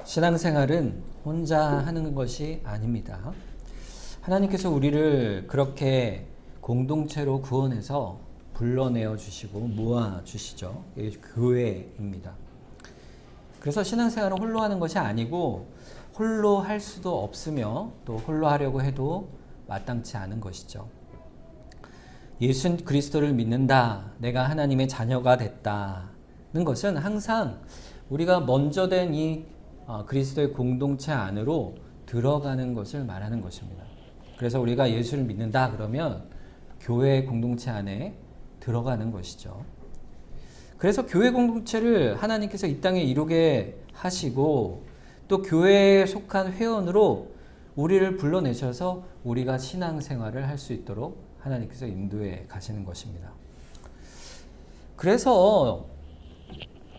신앙생활은 혼자 하는 것이 아닙니다. 하나님께서 우리를 그렇게 공동체로 구원해서 불러내어 주시고 모아 주시죠. 이게 교회입니다. 그래서 신앙생활은 홀로 하는 것이 아니고 홀로 할 수도 없으며 또 홀로 하려고 해도 마땅치 않은 것이죠. 예수 그리스도를 믿는다, 내가 하나님의 자녀가 됐다는 것은 항상 우리가 먼저 된 이 그리스도의 공동체 안으로 들어가는 것을 말하는 것입니다. 그래서 우리가 예수를 믿는다 그러면 교회 공동체 안에 들어가는 것이죠. 그래서 교회 공동체를 하나님께서 이 땅에 이루게 하시고 또 교회에 속한 회원으로 우리를 불러내셔서 우리가 신앙생활을 할 수 있도록 하나님께서 인도해 가시는 것입니다. 그래서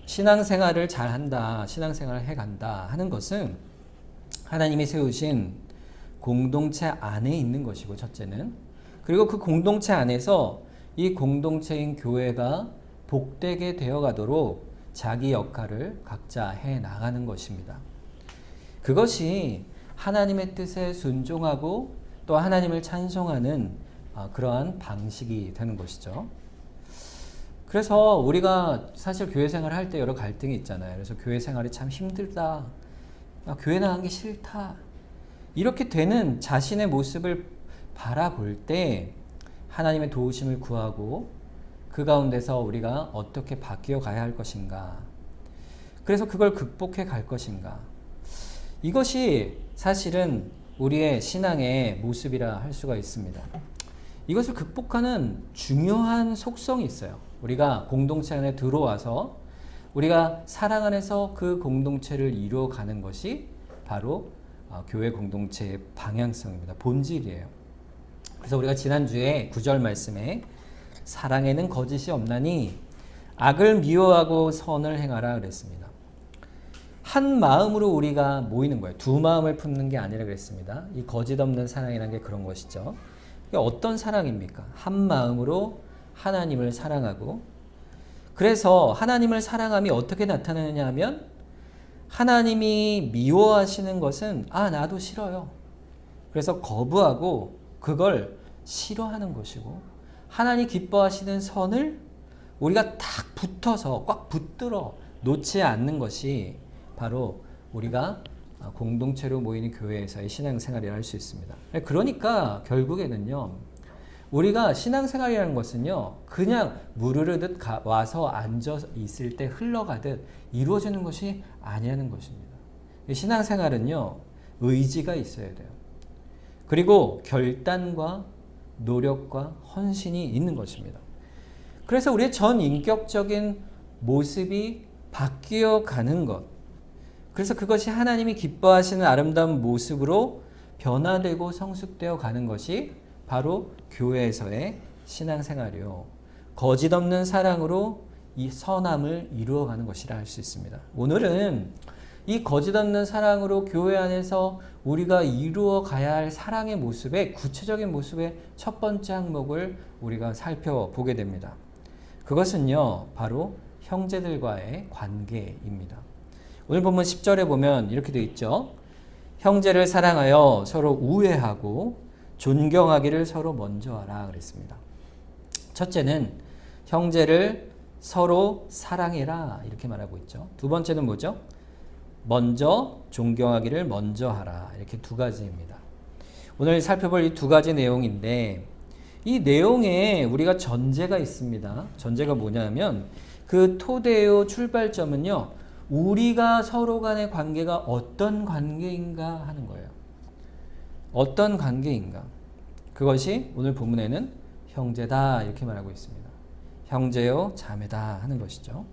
신앙생활을 잘한다, 신앙생활을 해간다 하는 것은 하나님이 세우신 공동체 안에 있는 것이고, 첫째는. 그리고 그 공동체 안에서 이 공동체인 교회가 복되게 되어가도록 자기 역할을 각자 해 나가는 것입니다. 그것이 하나님의 뜻에 순종하고 또 하나님을 찬송하는 그러한 방식이 되는 것이죠. 그래서 우리가 사실 교회 생활을 할 때 여러 갈등이 있잖아요. 그래서 교회 생활이 참 힘들다, 교회 나가기 싫다, 이렇게 되는 자신의 모습을 바라볼 때 하나님의 도우심을 구하고 그 가운데서 우리가 어떻게 바뀌어 가야 할 것인가, 그래서 그걸 극복해 갈 것인가, 이것이 사실은 우리의 신앙의 모습이라 할 수가 있습니다. 이것을 극복하는 중요한 속성이 있어요. 우리가 공동체 안에 들어와서 우리가 사랑 안에서 그 공동체를 이루어가는 것이 바로 교회 공동체의 방향성입니다. 본질이에요. 그래서 우리가 지난주에 9절 말씀에 사랑에는 거짓이 없나니 악을 미워하고 선을 행하라 그랬습니다. 한 마음으로 우리가 모이는 거예요. 두 마음을 품는 게 아니라 그랬습니다. 이 거짓 없는 사랑이라는 게 그런 것이죠. 이게 어떤 사랑입니까? 한 마음으로 하나님을 사랑하고, 그래서 하나님을 사랑함이 어떻게 나타나느냐 하면 하나님이 미워하시는 것은 나도 싫어요. 그래서 거부하고 그걸 싫어하는 것이고, 하나님 기뻐하시는 선을 우리가 딱 붙어서 꽉 붙들어 놓지 않는 것이 바로 우리가 공동체로 모이는 교회에서의 신앙생활이라 할 수 있습니다. 그러니까 결국에는요, 우리가 신앙생활이라는 것은요, 그냥 물 흐르듯 와서 앉아 있을 때 흘러가듯 이루어지는 것이 아니라는 것입니다. 신앙생활은요, 의지가 있어야 돼요. 그리고 결단과 노력과 헌신이 있는 것입니다. 그래서 우리의 전 인격적인 모습이 바뀌어 가는 것, 그래서 그것이 하나님이 기뻐하시는 아름다운 모습으로 변화되고 성숙되어 가는 것이 바로 교회에서의 신앙생활이요, 거짓 없는 사랑으로 이 선함을 이루어가는 것이라 할 수 있습니다. 오늘은 이 거짓 없는 사랑으로 교회 안에서 우리가 이루어 가야 할 사랑의 모습의 구체적인 모습의 첫 번째 항목을 우리가 살펴보게 됩니다. 그것은요, 바로 형제들과의 관계입니다. 오늘 본문 10절에 보면 이렇게 되어 있죠. 형제를 사랑하여 서로 우애하고 존경하기를 서로 먼저 하라 그랬습니다. 첫째는 형제를 서로 사랑해라 이렇게 말하고 있죠. 두 번째는 뭐죠? 먼저 존경하기를 먼저 하라, 이렇게 두 가지입니다. 오늘 살펴볼 이 두 가지 내용인데, 이 내용에 우리가 전제가 있습니다. 전제가 뭐냐면 그 토대요 출발점은요, 우리가 서로 간의 관계가 어떤 관계인가 하는 거예요. 어떤 관계인가. 그것이 오늘 본문에는 형제다 이렇게 말하고 있습니다. 형제요 자매다 하는 것이죠.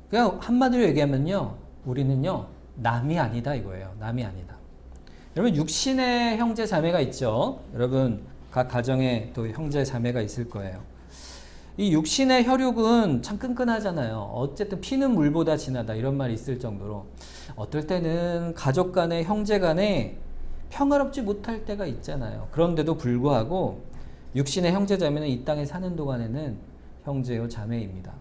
그냥 한마디로 얘기하면요, 우리는요 남이 아니다 이거예요. 남이 아니다. 여러분, 육신의 형제 자매가 있죠. 여러분 각 가정에 또 형제 자매가 있을 거예요. 이 육신의 혈육은 참 끈끈하잖아요. 어쨌든 피는 물보다 진하다 이런 말이 있을 정도로 어떨 때는 가족 간에 형제 간에 평화롭지 못할 때가 있잖아요. 그런데도 불구하고 육신의 형제 자매는 이 땅에 사는 동안에는 형제요 자매입니다.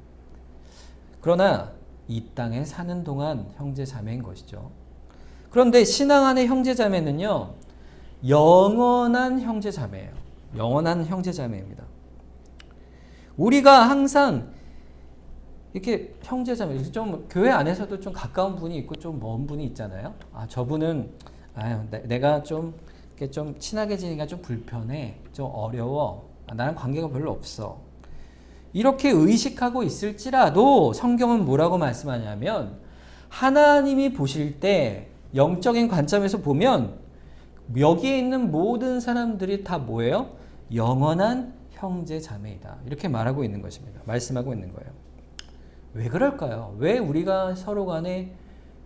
그러나 이 땅에 사는 동안 형제 자매인 것이죠. 그런데 신앙 안의 형제 자매는요, 영원한 형제 자매예요. 영원한 형제 자매입니다. 우리가 항상 이렇게 형제 자매, 좀 교회 안에서도 좀 가까운 분이 있고 좀 먼 분이 있잖아요. 저분은 내가 좀 이렇게 좀 친하게 지니까 좀 불편해, 좀 어려워, 나랑 관계가 별로 없어. 이렇게 의식하고 있을지라도 성경은 뭐라고 말씀하냐면, 하나님이 보실 때 영적인 관점에서 보면 여기에 있는 모든 사람들이 다 뭐예요? 영원한 형제 자매이다. 이렇게 말하고 있는 것입니다. 말씀하고 있는 거예요. 왜 그럴까요? 왜 우리가 서로 간에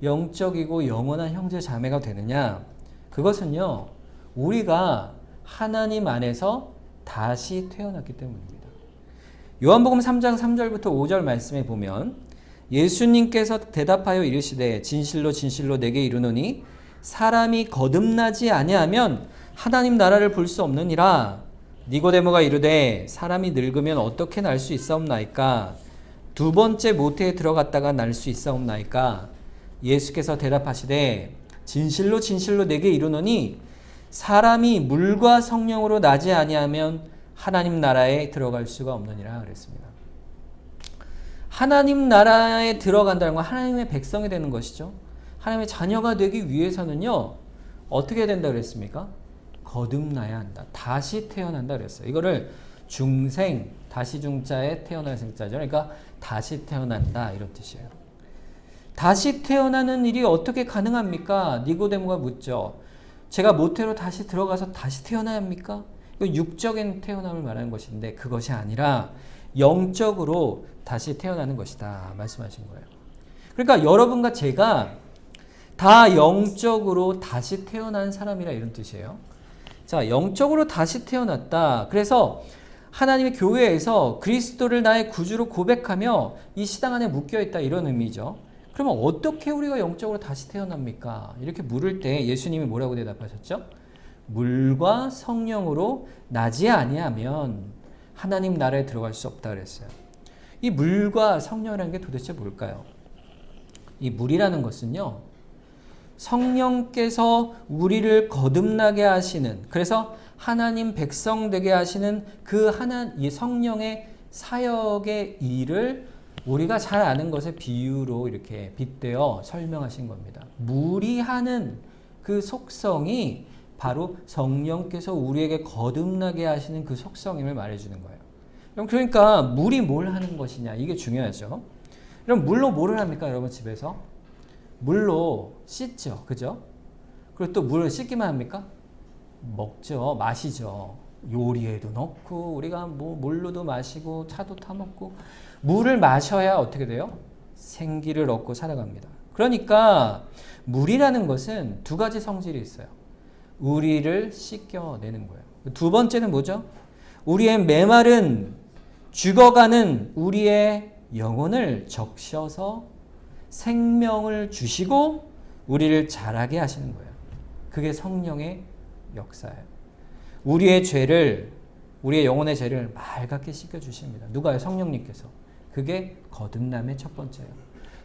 영적이고 영원한 형제 자매가 되느냐? 그것은요, 우리가 하나님 안에서 다시 태어났기 때문입니다. 요한복음 3장 3절부터 5절 말씀에 보면, 예수님께서 대답하여 이르시되 진실로 진실로 내게 이르노니 사람이 거듭나지 아니하면 하나님 나라를 볼 수 없느니라. 니고데모가 이르되 사람이 늙으면 어떻게 날 수 있사옵나이까? 두 번째 모태에 들어갔다가 날 수 있사옵나이까? 예수께서 대답하시되 진실로 진실로 내게 이르노니 사람이 물과 성령으로 나지 아니하면 하나님 나라에 들어갈 수가 없느니라 그랬습니다. 하나님 나라에 들어간다는 건 하나님의 백성이 되는 것이죠. 하나님의 자녀가 되기 위해서는요, 어떻게 된다 그랬습니까? 거듭나야 한다. 다시 태어난다 그랬어요. 이거를 중생, 다시 중자에 태어날 생자죠. 그러니까 다시 태어난다 이런 뜻이에요. 다시 태어나는 일이 어떻게 가능합니까? 니고데모가 묻죠. 제가 모태로 다시 들어가서 다시 태어나야 합니까? 이거 육적인 태어남을 말하는 것인데 그것이 아니라 영적으로 다시 태어나는 것이다 말씀하신 거예요. 그러니까 여러분과 제가 다 영적으로 다시 태어난 사람이라 이런 뜻이에요. 자, 영적으로 다시 태어났다. 그래서 하나님의 교회에서 그리스도를 나의 구주로 고백하며 이 시당 안에 묶여있다 이런 의미죠. 그러면 어떻게 우리가 영적으로 다시 태어납니까? 이렇게 물을 때 예수님이 뭐라고 대답하셨죠? 물과 성령으로 나지 아니하면 하나님 나라에 들어갈 수 없다 그랬어요. 이 물과 성령이라는 게 도대체 뭘까요? 이 물이라는 것은요, 성령께서 우리를 거듭나게 하시는, 그래서 하나님 백성 되게 하시는 이 성령의 사역의 일을 우리가 잘 아는 것의 비유로 이렇게 빗대어 설명하신 겁니다. 물이 하는 그 속성이 바로 성령께서 우리에게 거듭나게 하시는 그 속성임을 말해주는 거예요. 그러니까 물이 뭘 하는 것이냐, 이게 중요하죠. 그럼 물로 뭐를 합니까, 여러분 집에서? 물로 씻죠, 그죠? 그리고 또 물을 씻기만 합니까? 먹죠, 마시죠. 요리에도 넣고 우리가 뭐 물로도 마시고 차도 타 먹고. 물을 마셔야 어떻게 돼요? 생기를 얻고 살아갑니다. 그러니까 물이라는 것은 두 가지 성질이 있어요. 우리를 씻겨내는 거예요. 두 번째는 뭐죠? 우리의 메마른 죽어가는 우리의 영혼을 적셔서 생명을 주시고 우리를 자라게 하시는 거예요. 그게 성령의 역사예요. 우리의 영혼의 죄를 맑게 씻겨주십니다. 누가요? 성령님께서. 그게 거듭남의 첫 번째예요.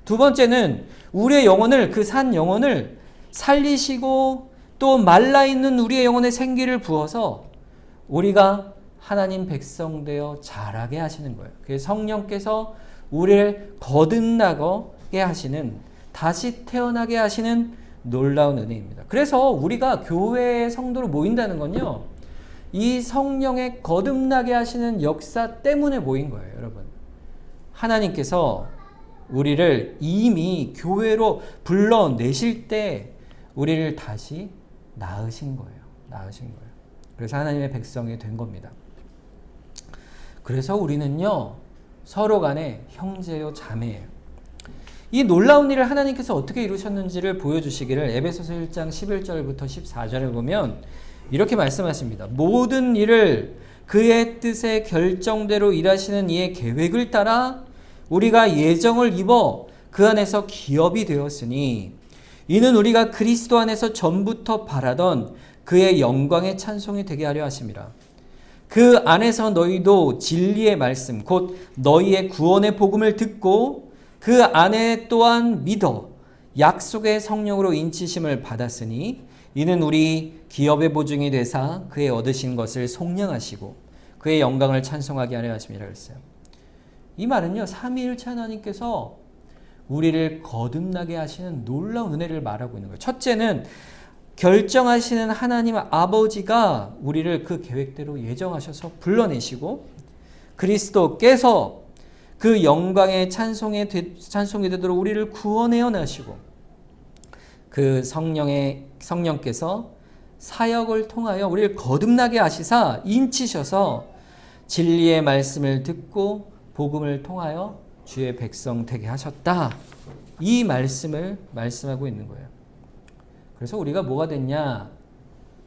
두 번째는 우리의 영혼을, 그 산 영혼을 살리시고 또 말라있는 우리의 영혼에 생기를 부어서 우리가 하나님 백성 되어 자라게 하시는 거예요. 그래서 성령께서 우리를 거듭나게 하시는, 다시 태어나게 하시는 놀라운 은혜입니다. 그래서 우리가 교회의 성도로 모인다는 건요, 이 성령의 거듭나게 하시는 역사 때문에 모인 거예요, 여러분. 하나님께서 우리를 이미 교회로 불러내실 때 우리를 다시 낳으신 거예요. 그래서 하나님의 백성이 된 겁니다. 그래서 우리는요, 서로 간에 형제요 자매예요. 이 놀라운 일을 하나님께서 어떻게 이루셨는지를 보여주시기를 에베소서 1장 11절부터 14절에 보면 이렇게 말씀하십니다. 모든 일을 그의 뜻의 결정대로 일하시는 이의 계획을 따라 우리가 예정을 입어 그 안에서 기업이 되었으니 이는 우리가 그리스도 안에서 전부터 바라던 그의 영광의 찬송이 되게 하려 하심이라. 그 안에서 너희도 진리의 말씀 곧 너희의 구원의 복음을 듣고 그 안에 또한 믿어 약속의 성령으로 인치심을 받았으니 이는 우리 기업의 보증이 되사 그의 얻으신 것을 속량하시고 그의 영광을 찬송하게 하려 하심이라 그랬어요. 이 말은요, 삼위일체 하나님께서 우리를 거듭나게 하시는 놀라운 은혜를 말하고 있는 거예요. 첫째는 결정하시는 하나님 아버지가 우리를 그 계획대로 예정하셔서 불러내시고 그리스도께서 그 영광의 찬송이 되도록 우리를 구원해어 나시고 그 성령께서 사역을 통하여 우리를 거듭나게 하시사 인치셔서 진리의 말씀을 듣고 복음을 통하여 주의 백성 되게 하셨다. 이 말씀을 말씀하고 있는 거예요. 그래서 우리가 뭐가 됐냐?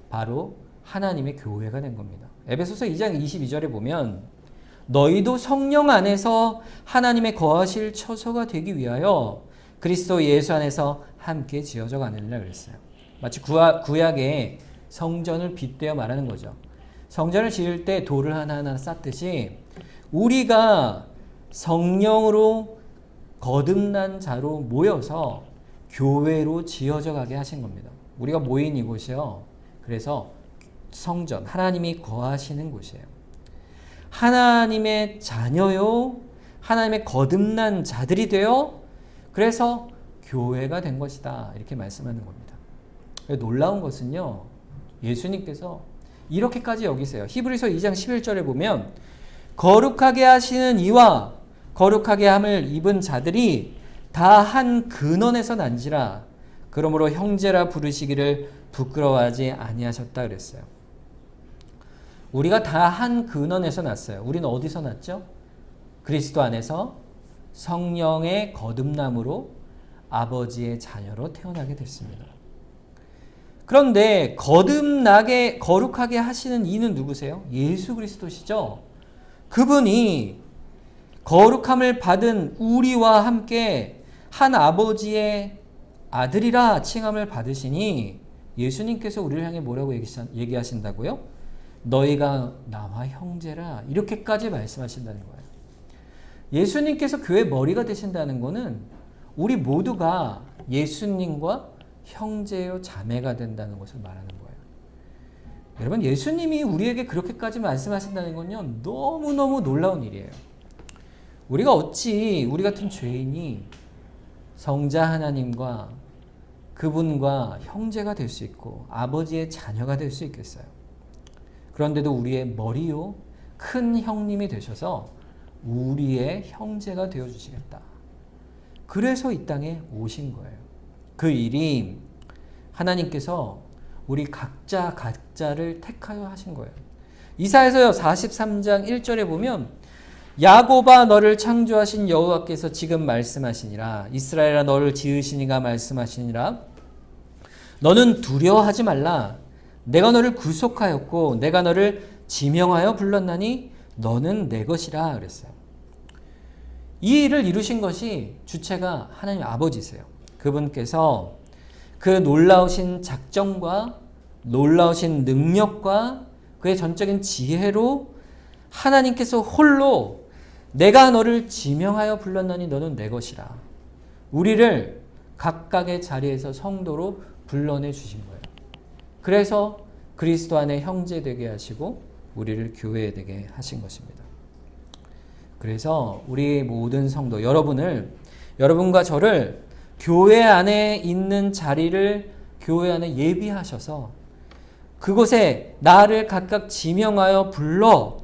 바로 하나님의 교회가 된 겁니다. 에베소서 2장 22절에 보면 너희도 성령 안에서 하나님의 거하실 처소가 되기 위하여 그리스도 예수 안에서 함께 지어져 가느니라 그랬어요. 마치 구약의 성전을 빗대어 말하는 거죠. 성전을 지을 때 돌을 하나하나 쌓듯이 우리가 성령으로 거듭난 자로 모여서 교회로 지어져 가게 하신 겁니다. 우리가 모인 이곳이요. 그래서 성전, 하나님이 거하시는 곳이에요. 하나님의 자녀요. 하나님의 거듭난 자들이 되어 그래서 교회가 된 것이다. 이렇게 말씀하는 겁니다. 놀라운 것은요. 예수님께서 이렇게까지 여기세요. 히브리서 2장 11절에 보면 거룩하게 하시는 이와 거룩하게 함을 입은 자들이 다 한 근원에서 난지라 그러므로 형제라 부르시기를 부끄러워하지 아니하셨다 그랬어요. 우리가 다 한 근원에서 났어요. 우리는 어디서 났죠? 그리스도 안에서 성령의 거듭남으로 아버지의 자녀로 태어나게 됐습니다. 그런데 거룩하게 하시는 이는 누구세요? 예수 그리스도시죠. 그분이 거룩함을 받은 우리와 함께 한 아버지의 아들이라 칭함을 받으시니 예수님께서 우리를 향해 뭐라고 얘기하신다고요? 너희가 나와 형제라 이렇게까지 말씀하신다는 거예요. 예수님께서 교회 머리가 되신다는 것은 우리 모두가 예수님과 형제요 자매가 된다는 것을 말하는 거예요. 여러분 예수님이 우리에게 그렇게까지 말씀하신다는 건요 너무너무 놀라운 일이에요. 우리가 어찌 우리 같은 죄인이 성자 하나님과 그분과 형제가 될 수 있고 아버지의 자녀가 될 수 있겠어요. 그런데도 우리의 머리요 큰 형님이 되셔서 우리의 형제가 되어주시겠다. 그래서 이 땅에 오신 거예요. 그 일이 하나님께서 우리 각자를 택하여 하신 거예요. 이사야서 43장 1절에 보면 야곱아 너를 창조하신 여호와께서 지금 말씀하시니라 이스라엘아 너를 지으신 이가 말씀하시니라 너는 두려워하지 말라 내가 너를 구속하였고 내가 너를 지명하여 불렀나니 너는 내 것이라 그랬어요. 이 일을 이루신 것이 주체가 하나님 아버지세요. 그분께서 그 놀라우신 작정과 놀라우신 능력과 그의 전적인 지혜로 하나님께서 홀로 내가 너를 지명하여 불렀나니 너는 내 것이라 우리를 각각의 자리에서 성도로 불러내 주신 거예요. 그래서 그리스도 안에 형제 되게 하시고 우리를 교회 되게 하신 것입니다. 그래서 우리 모든 성도 여러분과 저를 교회 안에 있는 자리를 교회 안에 예비하셔서 그곳에 나를 각각 지명하여 불러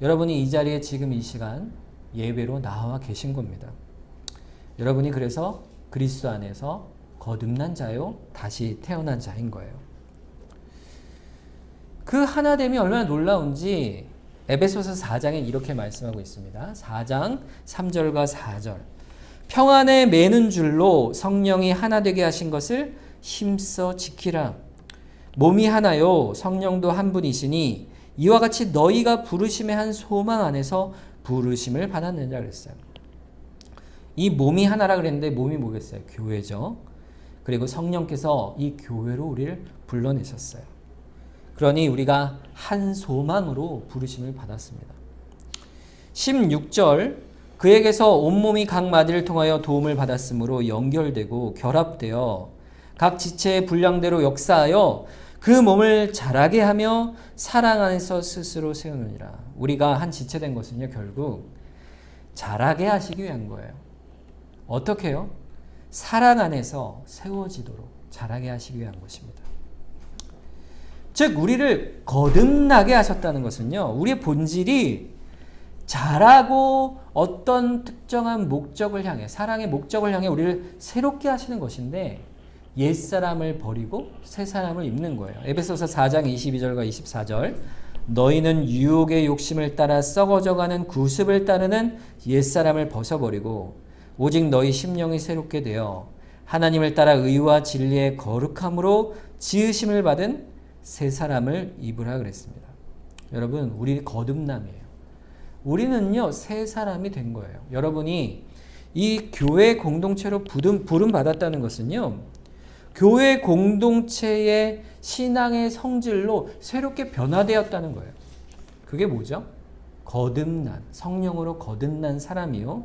여러분이 이 자리에 지금 이 시간 예배로 나와 계신 겁니다. 여러분이 그래서 그리스도 안에서 거듭난 자요 다시 태어난 자인 거예요. 그 하나됨이 얼마나 놀라운지 에베소서 4장에 이렇게 말씀하고 있습니다. 4장 3절과 4절 평안에 매는 줄로 성령이 하나 되게 하신 것을 힘써 지키라. 몸이 하나요 성령도 한 분이시니 이와 같이 너희가 부르심의 한 소망 안에서 부르심을 받았느니라 그랬어요. 이 몸이 하나라 그랬는데 몸이 뭐겠어요? 교회죠. 그리고 성령께서 이 교회로 우리를 불러내셨어요. 그러니 우리가 한 소망으로 부르심을 받았습니다. 16절 그에게서 온몸이 각 마디를 통하여 도움을 받았으므로 연결되고 결합되어 각 지체의 분량대로 역사하여 그 몸을 자라게 하며 사랑 안에서 스스로 세우느니라. 우리가 한 지체된 것은요, 결국 자라게 하시기 위한 거예요. 어떻게 해요? 사랑 안에서 세워지도록 자라게 하시기 위한 것입니다. 즉 우리를 거듭나게 하셨다는 것은요, 우리의 본질이 자라고 어떤 특정한 목적을 향해, 사랑의 목적을 향해 우리를 새롭게 하시는 것인데, 옛사람을 버리고 새사람을 입는 거예요. 에베소서 4장 22절과 24절, 너희는 유혹의 욕심을 따라 썩어져가는 구습을 따르는 옛사람을 벗어버리고 오직 너희 심령이 새롭게 되어 하나님을 따라 의와 진리의 거룩함으로 지으심을 받은 새사람을 입으라 그랬습니다. 여러분, 우리 거듭남이에요. 우리는요, 새 사람이 된 거예요. 여러분이 이 교회 공동체로 부름 받았다는 것은요, 교회 공동체의 신앙의 성질로 새롭게 변화되었다는 거예요. 그게 뭐죠? 거듭난, 성령으로 거듭난 사람이요,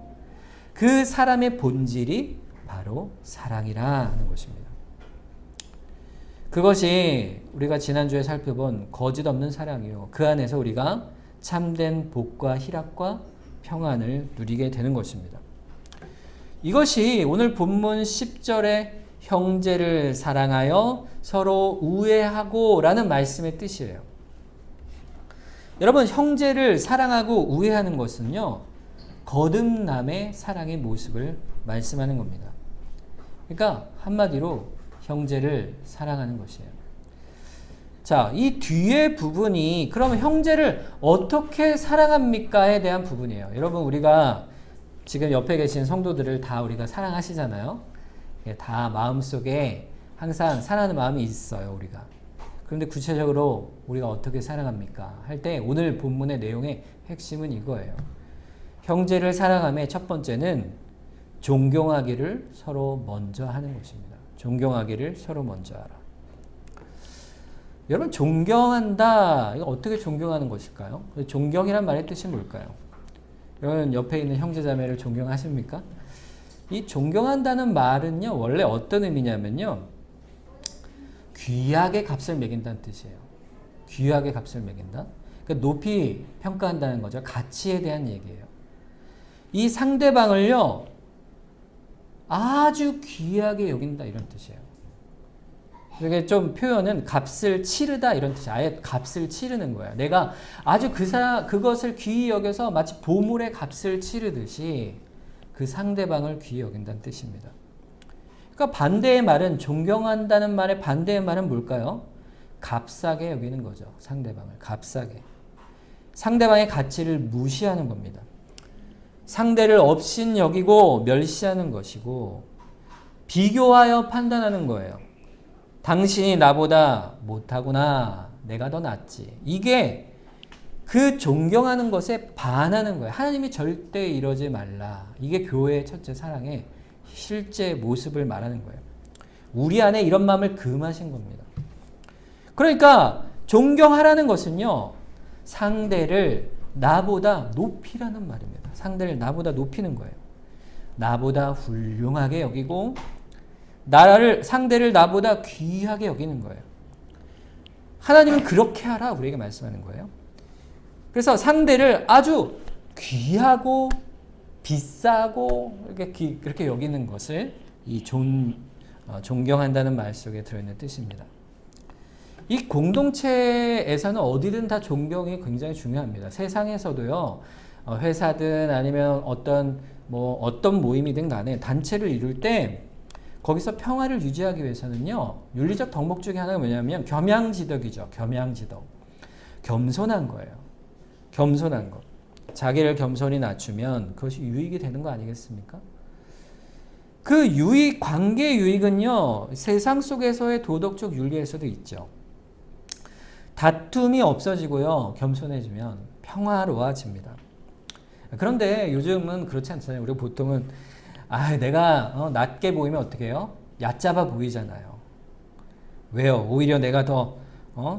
그 사람의 본질이 바로 사랑이라 하는 것입니다. 그것이 우리가 지난주에 살펴본 거짓 없는 사랑이요, 그 안에서 우리가 참된 복과 희락과 평안을 누리게 되는 것입니다. 이것이 오늘 본문 10절의 형제를 사랑하여 서로 우애하고 라는 말씀의 뜻이에요. 여러분, 형제를 사랑하고 우애하는 것은요, 거듭남의 사랑의 모습을 말씀하는 겁니다. 그러니까 한마디로 형제를 사랑하는 것이에요. 자, 이 뒤에 부분이 그러면 형제를 어떻게 사랑합니까에 대한 부분이에요. 여러분, 우리가 지금 옆에 계신 성도들을 다 우리가 사랑하시잖아요. 다 마음속에 항상 사랑하는 마음이 있어요, 우리가. 그런데 구체적으로 우리가 어떻게 사랑합니까? 할 때 오늘 본문의 내용의 핵심은 이거예요. 형제를 사랑함의 첫 번째는 존경하기를 서로 먼저 하는 것입니다. 존경하기를 서로 먼저 하라. 여러분, 존경한다. 이거 어떻게 존경하는 것일까요? 존경이란 말의 뜻이 뭘까요? 여러분, 옆에 있는 형제자매를 존경하십니까? 이 존경한다는 말은요, 원래 어떤 의미냐면요, 귀하게 값을 매긴다는 뜻이에요. 귀하게 값을 매긴다. 그러니까 높이 평가한다는 거죠. 가치에 대한 얘기예요. 이 상대방을요, 아주 귀하게 여긴다, 이런 뜻이에요. 이게 좀 표현은 값을 치르다 이런 뜻이에요. 아예 값을 치르는 거야. 내가 아주 그것을 귀히 여겨서 마치 보물의 값을 치르듯이 그 상대방을 귀히 여긴다는 뜻입니다. 그러니까 반대의 말은, 존경한다는 말의 반대의 말은 뭘까요? 값싸게 여기는 거죠. 상대방을 값싸게. 상대방의 가치를 무시하는 겁니다. 상대를 업신 여기고 멸시하는 것이고 비교하여 판단하는 거예요. 당신이 나보다 못하구나. 내가 더 낫지. 이게 그 존경하는 것에 반하는 거예요. 하나님이 절대 이러지 말라. 이게 교회의 첫째 사랑의 실제 모습을 말하는 거예요. 우리 안에 이런 마음을 금하신 겁니다. 그러니까 존경하라는 것은요, 상대를 나보다 높이라는 말입니다. 상대를 나보다 높이는 거예요. 나보다 훌륭하게 여기고 상대를 나보다 귀하게 여기는 거예요. 하나님은 그렇게 하라 우리에게 말씀하는 거예요. 그래서 상대를 아주 귀하고 비싸고 그렇게 여기는 것을 이 존경한다는 말 속에 들어있는 뜻입니다. 이 공동체에서는 어디든 다 존경이 굉장히 중요합니다. 세상에서도요, 회사든 아니면 어떤 모임이든 간에 단체를 이룰 때 거기서 평화를 유지하기 위해서는요, 윤리적 덕목 중에 하나가 뭐냐면 겸양지덕이죠. 겸양지덕. 겸손한 거예요. 겸손한 것. 자기를 겸손히 낮추면 그것이 유익이 되는 거 아니겠습니까? 그 유익, 관계 유익은요, 세상 속에서의 도덕적 윤리에서도 있죠. 다툼이 없어지고요, 겸손해지면 평화로워집니다. 그런데 요즘은 그렇지 않잖아요. 우리가 보통은 내가 낮게 보이면 어떻게 해요? 얕잡아 보이잖아요. 왜요? 오히려 내가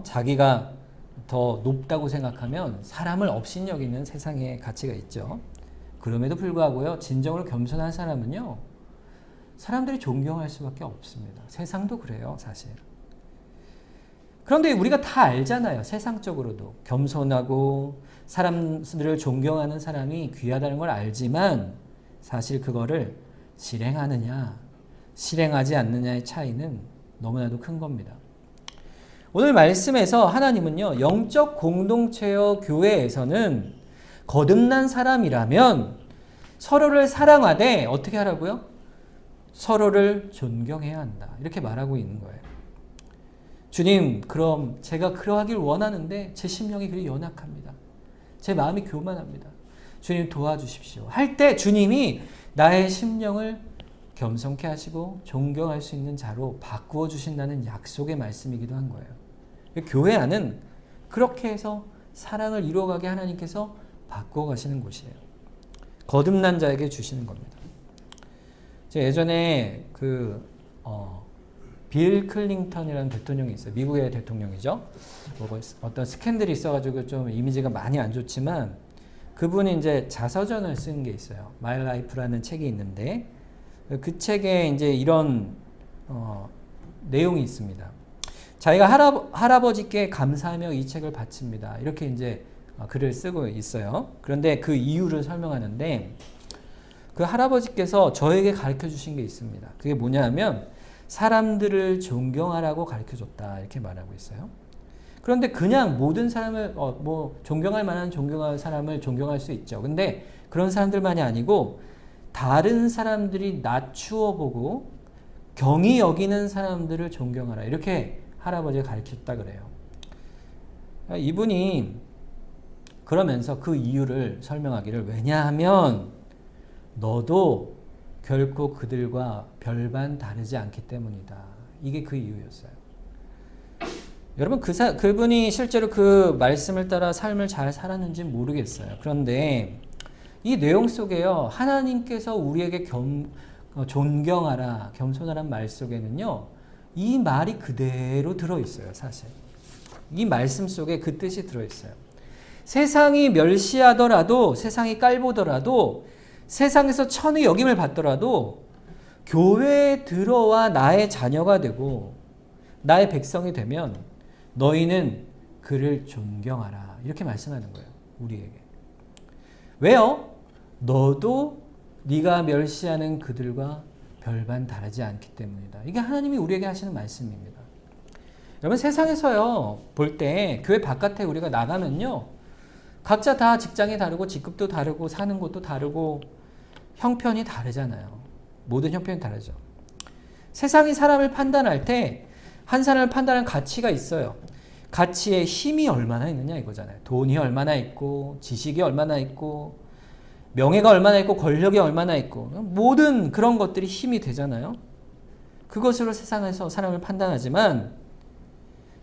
자기가 더 높다고 생각하면 사람을 업신여기는 세상의 가치가 있죠. 그럼에도 불구하고요, 진정으로 겸손한 사람은요, 사람들이 존경할 수밖에 없습니다. 세상도 그래요, 사실. 그런데 우리가 다 알잖아요. 세상적으로도 겸손하고 사람들을 존경하는 사람이 귀하다는 걸 알지만 사실 그거를 실행하느냐, 실행하지 않느냐의 차이는 너무나도 큰 겁니다. 오늘 말씀에서 하나님은요, 영적 공동체여 교회에서는 거듭난 사람이라면 서로를 사랑하되 어떻게 하라고요? 서로를 존경해야 한다. 이렇게 말하고 있는 거예요. 주님, 그럼 제가 그러하길 원하는데 제 심령이 그리 연약합니다. 제 마음이 교만합니다. 주님 도와주십시오. 할 때 주님이 나의 심령을 겸손케 하시고 존경할 수 있는 자로 바꾸어 주신다는 약속의 말씀이기도 한 거예요. 교회 안은 그렇게 해서 사랑을 이루어가게 하나님께서 바꾸어 가시는 곳이에요. 거듭난 자에게 주시는 겁니다. 제가 예전에 빌 클린턴이라는 대통령이 있어요. 미국의 대통령이죠. 어떤 스캔들이 있어가지고 좀 이미지가 많이 안 좋지만 그분이 이제 자서전을 쓴 게 있어요. My Life라는 책이 있는데 그 책에 이제 이런 내용이 있습니다. 자기가 할아버지께 감사하며 이 책을 바칩니다. 이렇게 이제 글을 쓰고 있어요. 그런데 그 이유를 설명하는데 그 할아버지께서 저에게 가르쳐 주신 게 있습니다. 그게 뭐냐면 사람들을 존경하라고 가르쳐 줬다. 이렇게 말하고 있어요. 그런데 그냥 모든 사람을 존경할 만한 존경할 사람을 존경할 수 있죠. 근데 그런 사람들만이 아니고 다른 사람들이 낮추어 보고 경히 여기는 사람들을 존경하라. 이렇게 할아버지가 가르쳤다 그래요. 이분이 그러면서 그 이유를 설명하기를, 왜냐하면 너도 결코 그들과 별반 다르지 않기 때문이다. 이게 그 이유였어요. 여러분 그분이 실제로 그 말씀을 따라 삶을 잘 살았는지는 모르겠어요. 그런데 이 내용 속에요, 하나님께서 우리에게 존경하라, 겸손하라는 말 속에는요, 이 말이 그대로 들어있어요. 사실 이 말씀 속에 그 뜻이 들어있어요. 세상이 멸시하더라도, 세상이 깔보더라도, 세상에서 천의 여김을 받더라도 교회에 들어와 나의 자녀가 되고 나의 백성이 되면 너희는 그를 존경하라. 이렇게 말씀하는 거예요. 우리에게. 왜요? 너도 네가 멸시하는 그들과 별반 다르지 않기 때문이다. 이게 하나님이 우리에게 하시는 말씀입니다. 여러분 세상에서요, 볼 때 교회 바깥에 우리가 나가면요, 각자 다 직장이 다르고 직급도 다르고 사는 곳도 다르고 형편이 다르잖아요. 모든 형편이 다르죠. 세상이 사람을 판단할 때 한 사람을 판단하는 가치가 있어요. 가치의 힘이 얼마나 있느냐 이거잖아요. 돈이 얼마나 있고 지식이 얼마나 있고 명예가 얼마나 있고 권력이 얼마나 있고 모든 그런 것들이 힘이 되잖아요. 그것으로 세상에서 사람을 판단하지만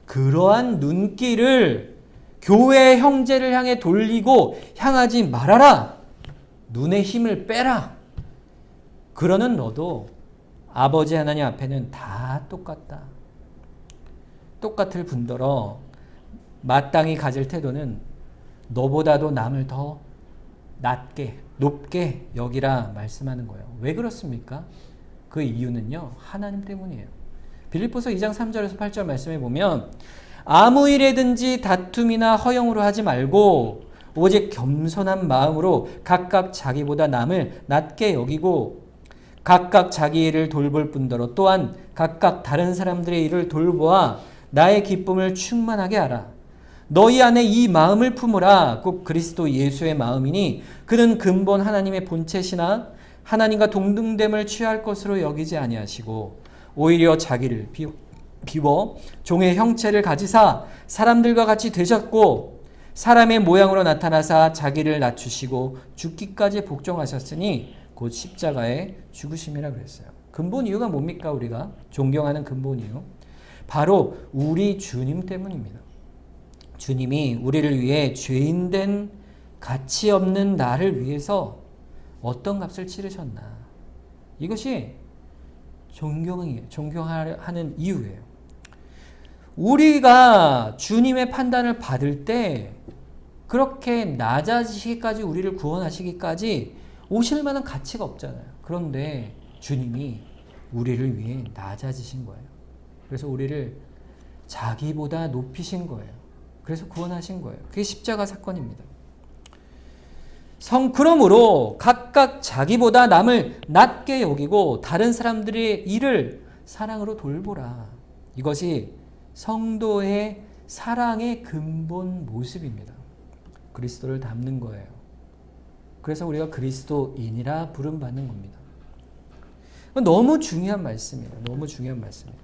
그러한 눈길을 교회의 형제를 향해 돌리고 향하지 말아라. 눈의 힘을 빼라. 그러는 너도 아버지 하나님 앞에는 다 똑같다. 똑같을 뿐더러 마땅히 가질 태도는 너보다도 남을 더 낮게, 높게 여기라 말씀하는 거예요. 왜 그렇습니까? 그 이유는요, 하나님 때문이에요. 빌립보서 2장 3절에서 8절 말씀에 보면 아무 일에든지 다툼이나 허영으로 하지 말고 오직 겸손한 마음으로 각각 자기보다 남을 낮게 여기고 각각 자기 일을 돌볼 뿐더러 또한 각각 다른 사람들의 일을 돌보아 나의 기쁨을 충만하게 하라. 너희 안에 이 마음을 품으라. 꼭 그리스도 예수의 마음이니 그는 근본 하나님의 본체시나 하나님과 동등됨을 취할 것으로 여기지 아니하시고 오히려 자기를 비워 종의 형체를 가지사 사람들과 같이 되셨고 사람의 모양으로 나타나사 자기를 낮추시고 죽기까지 복종하셨으니 곧 십자가에 죽으심이라 그랬어요. 근본 이유가 뭡니까? 우리가 존경하는 근본 이유, 바로 우리 주님 때문입니다. 주님이 우리를 위해 죄인된 가치 없는 나를 위해서 어떤 값을 치르셨나. 이것이 존경하는 이유예요. 우리가 주님의 판단을 받을 때 그렇게 낮아지기까지, 우리를 구원하시기까지 오실 만한 가치가 없잖아요. 그런데 주님이 우리를 위해 낮아지신 거예요. 그래서 우리를 자기보다 높이신 거예요. 그래서 구원하신 거예요. 그게 십자가 사건입니다. 그러므로 각각 자기보다 남을 낮게 여기고 다른 사람들의 일을 사랑으로 돌보라. 이것이 성도의 사랑의 근본 모습입니다. 그리스도를 닮는 거예요. 그래서 우리가 그리스도인이라 부름받는 겁니다. 너무 중요한 말씀이에요. 너무 중요한 말씀이에요.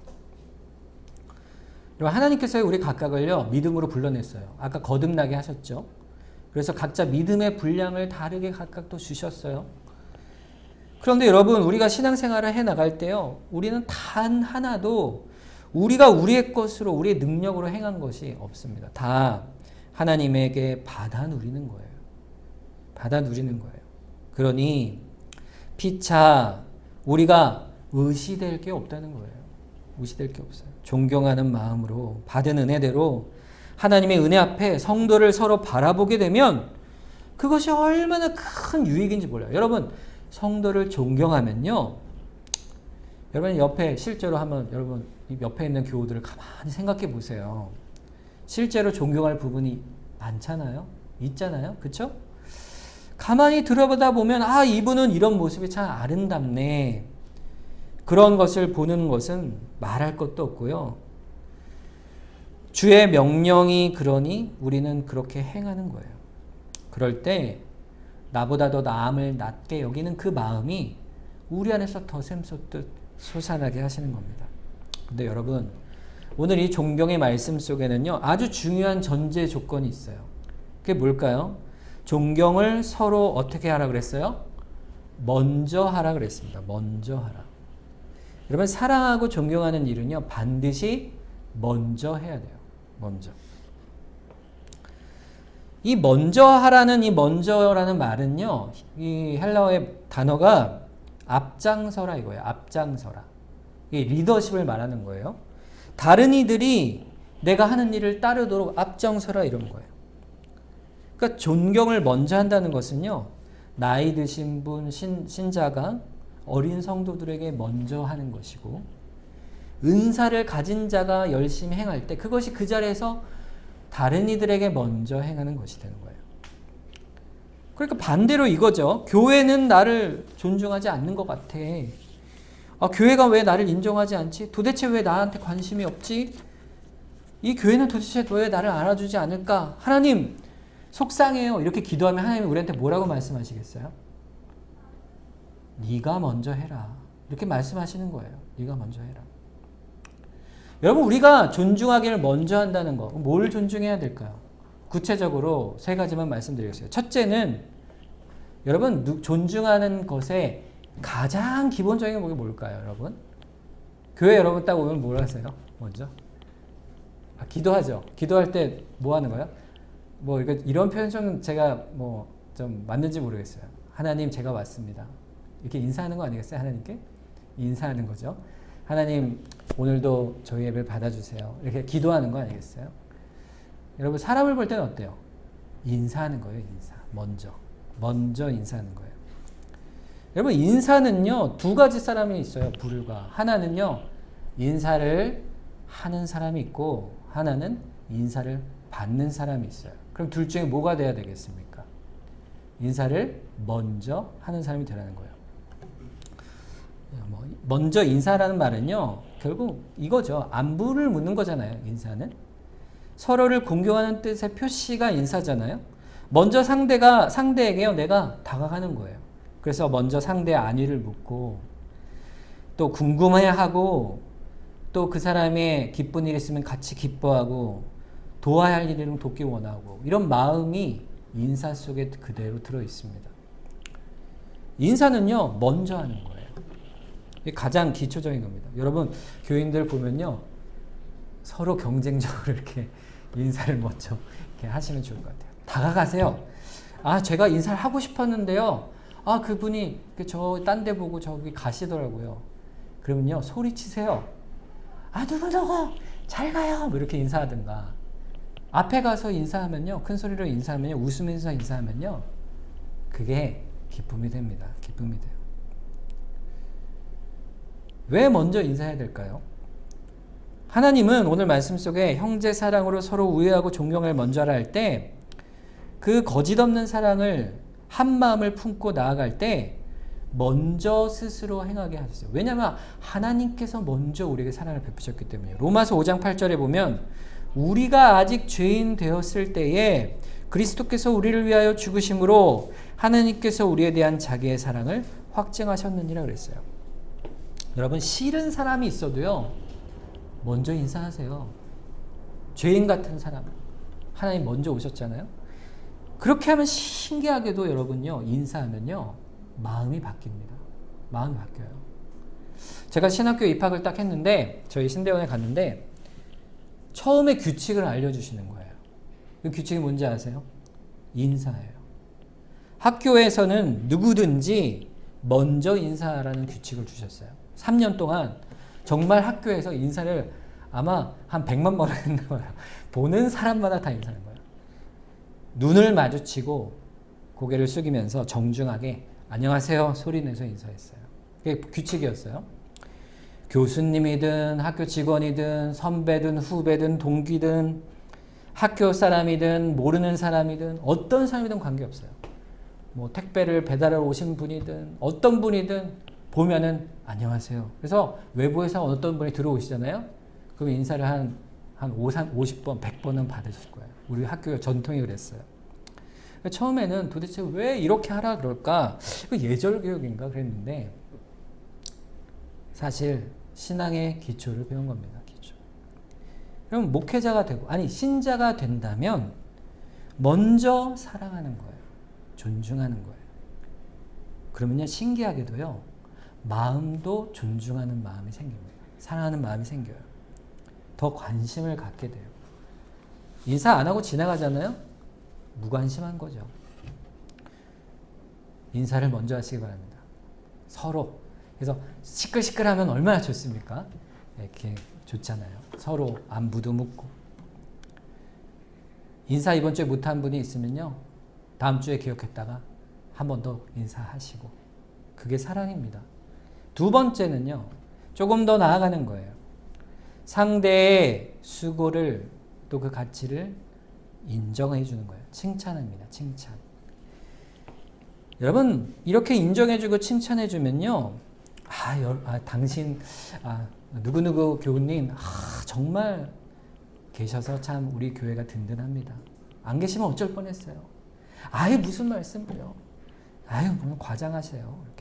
하나님께서 우리 각각을요 믿음으로 불러냈어요. 아까 거듭나게 하셨죠. 그래서 각자 믿음의 분량을 다르게 각각 또 주셨어요. 그런데 여러분 우리가 신앙생활을 해나갈 때요 우리는 단 하나도 우리가 우리의 것으로 우리의 능력으로 행한 것이 없습니다. 다 하나님에게 받아 누리는 거예요. 받아 누리는 거예요. 그러니 피차 우리가 의시될 게 없다는 거예요. 의시될 게 없어요. 존경하는 마음으로 받은 은혜대로 하나님의 은혜 앞에 성도를 서로 바라보게 되면 그것이 얼마나 큰 유익인지 몰라요. 여러분 성도를 존경하면요. 여러분 옆에 실제로 한번 여러분 옆에 있는 교우들을 가만히 생각해 보세요. 실제로 존경할 부분이 많잖아요. 있잖아요. 그렇죠? 가만히 들여다보다 보면 아 이분은 이런 모습이 참 아름답네. 그런 것을 보는 것은 말할 것도 없고요. 주의 명령이 그러니 우리는 그렇게 행하는 거예요. 그럴 때 나보다 더 남을 낮게 여기는 그 마음이 우리 안에서 더 샘솟듯 솟아나게 하시는 겁니다. 근데 여러분 오늘 이 존경의 말씀 속에는요 아주 중요한 전제 조건이 있어요. 그게 뭘까요? 존경을 서로 어떻게 하라 그랬어요? 먼저 하라 그랬습니다. 먼저 하라. 여러분 사랑하고 존경하는 일은요 반드시 먼저 해야 돼요. 먼저. 이 먼저 하라는 이 먼저라는 말은요 이 헬라어의 단어가 앞장서라 이거예요. 앞장서라. 이 리더십을 말하는 거예요. 다른 이들이 내가 하는 일을 따르도록 앞장서라 이런 거예요. 그러니까 존경을 먼저 한다는 것은요 나이 드신 분 신자가 어린 성도들에게 먼저 하는 것이고 은사를 가진 자가 열심히 행할 때 그것이 그 자리에서 다른 이들에게 먼저 행하는 것이 되는 거예요. 그러니까 반대로 이거죠. 교회는 나를 존중하지 않는 것 같아. 아, 교회가 왜 나를 인정하지 않지? 도대체 왜 나한테 관심이 없지? 이 교회는 도대체 왜 나를 알아주지 않을까? 하나님 속상해요. 이렇게 기도하면 하나님이 우리한테 뭐라고 말씀하시겠어요? 네가 먼저 해라. 이렇게 말씀하시는 거예요. 네가 먼저 해라. 여러분 우리가 존중하기를 먼저 한다는 거 뭘 존중해야 될까요? 구체적으로 세 가지만 말씀드리겠어요. 첫째는 여러분 존중하는 것의 가장 기본적인 게 뭘까요? 여러분 교회 여러분 딱 오면 뭘 하세요? 먼저 기도하죠. 기도할 때 뭐 하는 거예요? 뭐 이런 표현 좀 제가 뭐 좀 맞는지 모르겠어요. 하나님 제가 왔습니다. 이렇게 인사하는 거 아니겠어요? 하나님께 인사하는 거죠. 하나님 오늘도 저희 예배를 받아주세요. 이렇게 기도하는 거 아니겠어요? 여러분 사람을 볼 때는 어때요? 인사하는 거예요. 인사. 먼저 인사하는 거예요. 여러분 인사는요 두 가지 사람이 있어요. 부류가. 하나는요 인사를 하는 사람이 있고 하나는 인사를 받는 사람이 있어요. 그럼 둘 중에 뭐가 돼야 되겠습니까? 인사를 먼저 하는 사람이 되라는 거예요. 먼저 인사라는 말은요 결국 이거죠. 안부를 묻는 거잖아요. 인사는 서로를 공경하는 뜻의 표시가 인사잖아요. 먼저 상대에게요 내가 다가가는 거예요. 그래서 먼저 상대의 안위를 묻고 또 궁금해하고 또 그 사람의 기쁜 일 있으면 같이 기뻐하고 도와야 할 일이면 돕기 원하고 이런 마음이 인사 속에 그대로 들어 있습니다. 인사는요 먼저 하는 거예요. 이게 가장 기초적인 겁니다. 여러분 교인들 보면요 서로 경쟁적으로 이렇게 인사를 먼저 이렇게 하시면 좋을 것 같아요. 다가가세요. 아 제가 인사를 하고 싶었는데요. 아 그분이 저 딴 데 보고 저기 가시더라고요. 그러면요 소리치세요. 아 누구 잘 가요. 뭐 이렇게 인사하든가. 앞에 가서 인사하면요 큰 소리로 인사하면요 웃으면서 인사하면요 그게 기쁨이 됩니다. 기쁨이 돼요. 왜 먼저 인사해야 될까요? 하나님은 오늘 말씀 속에 형제 사랑으로 서로 우애하고 존경을 먼저 하라 할 때 그 거짓 없는 사랑을 한 마음을 품고 나아갈 때 먼저 스스로 행하게 하셨어요. 왜냐하면 하나님께서 먼저 우리에게 사랑을 베푸셨기 때문이에요. 로마서 5장 8절에 보면 우리가 아직 죄인 되었을 때에 그리스도께서 우리를 위하여 죽으심으로 하나님께서 우리에 대한 자기의 사랑을 확증하셨느니라 그랬어요. 여러분, 싫은 사람이 있어도요, 먼저 인사하세요. 죄인 같은 사람, 하나님 먼저 오셨잖아요. 그렇게 하면 신기하게도 여러분요, 인사하면요, 마음이 바뀝니다. 마음이 바뀌어요. 제가 신학교 입학을 딱 했는데, 저희 신대원에 갔는데, 처음에 규칙을 알려주시는 거예요. 그 규칙이 뭔지 아세요? 인사예요. 학교에서는 누구든지 먼저 인사하라는 규칙을 주셨어요. 3년 동안 정말 학교에서 인사를 아마 한 100만 번을 했나 봐요. 보는 사람마다 다 인사하는 거예요. 눈을 마주치고 고개를 숙이면서 정중하게 안녕하세요 소리내서 인사했어요. 그게 규칙이었어요. 교수님이든 학교 직원이든 선배든 후배든 동기든 학교 사람이든 모르는 사람이든 어떤 사람이든 관계없어요. 뭐 택배를 배달하러 오신 분이든 어떤 분이든 보면은 안녕하세요. 그래서 외부에서 어떤 분이 들어오시잖아요. 그럼 인사를 한 50번, 100번은 받으실 거예요. 우리 학교 전통이 그랬어요. 처음에는 도대체 왜 이렇게 하라 그럴까? 예절 교육인가 그랬는데 사실 신앙의 기초를 배운 겁니다. 기초. 그럼 목회자가 되고 신자가 된다면 먼저 사랑하는 거예요. 존중하는 거예요. 그러면요, 신기하게도요, 마음도 존중하는 마음이 생깁니다. 사랑하는 마음이 생겨요. 더 관심을 갖게 돼요. 인사 안 하고 지나가잖아요? 무관심한 거죠. 인사를 먼저 하시기 바랍니다. 서로. 그래서 시끌시끌하면 얼마나 좋습니까? 이렇게 좋잖아요. 서로 안부도 묻고. 인사 이번 주에 못한 분이 있으면요, 다음 주에 기억했다가 한 번 더 인사하시고. 그게 사랑입니다. 두 번째는요, 조금 더 나아가는 거예요. 상대의 수고를 또 그 가치를 인정해 주는 거예요. 칭찬합니다. 칭찬. 여러분, 이렇게 인정해 주고 칭찬해 주면요, 당신, 누구누구 교우님, 정말 계셔서 참 우리 교회가 든든합니다. 안 계시면 어쩔 뻔했어요. 무슨 말씀을요. 뭐 과장하세요.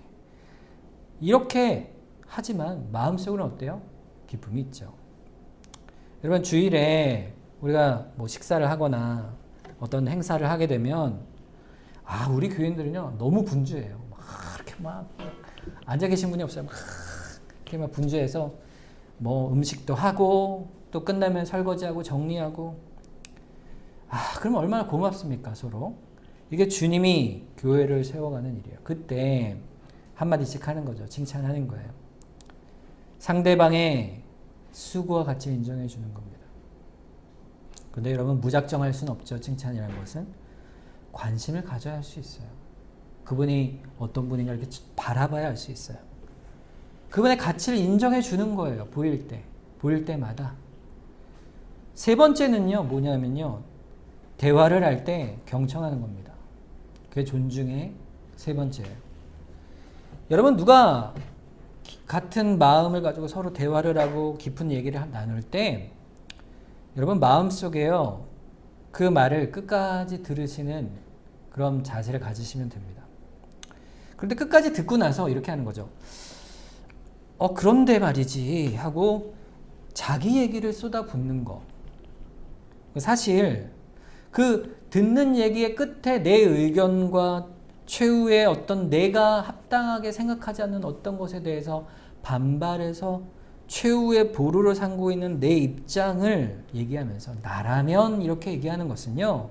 이렇게 하지만 마음속으로는 어때요? 기쁨이 있죠. 여러분, 주일에 우리가 뭐 식사를 하거나 어떤 행사를 하게 되면 우리 교인들은요, 너무 분주해요. 이렇게 앉아 계신 분이 없어요. 이렇게 분주해서 뭐 음식도 하고 또 끝나면 설거지하고 정리하고. 그러면 얼마나 고맙습니까, 서로. 이게 주님이 교회를 세워가는 일이에요. 그때 한마디씩 하는 거죠. 칭찬하는 거예요. 상대방의 수고와 가치를 인정해 주는 겁니다. 그런데 여러분, 무작정 할 수는 없죠. 칭찬이라는 것은 관심을 가져야 할 수 있어요. 그분이 어떤 분인가 이렇게 바라봐야 할 수 있어요. 그분의 가치를 인정해 주는 거예요. 보일 때마다. 세 번째는요, 뭐냐면요, 대화를 할 때 경청하는 겁니다. 그게 존중의 세 번째예요. 여러분, 누가 같은 마음을 가지고 서로 대화를 하고 깊은 얘기를 나눌 때 여러분, 마음속에요, 그 말을 끝까지 들으시는 그런 자세를 가지시면 됩니다. 그런데 끝까지 듣고 나서 이렇게 하는 거죠. 그런데 말이지 하고 자기 얘기를 쏟아붓는 거. 사실 그 듣는 얘기의 끝에 내 의견과 최후의 어떤 내가 합당하게 생각하지 않는 어떤 것에 대해서 반발해서 최후의 보루를 삼고 있는 내 입장을 얘기하면서 나라면 이렇게 얘기하는 것은요,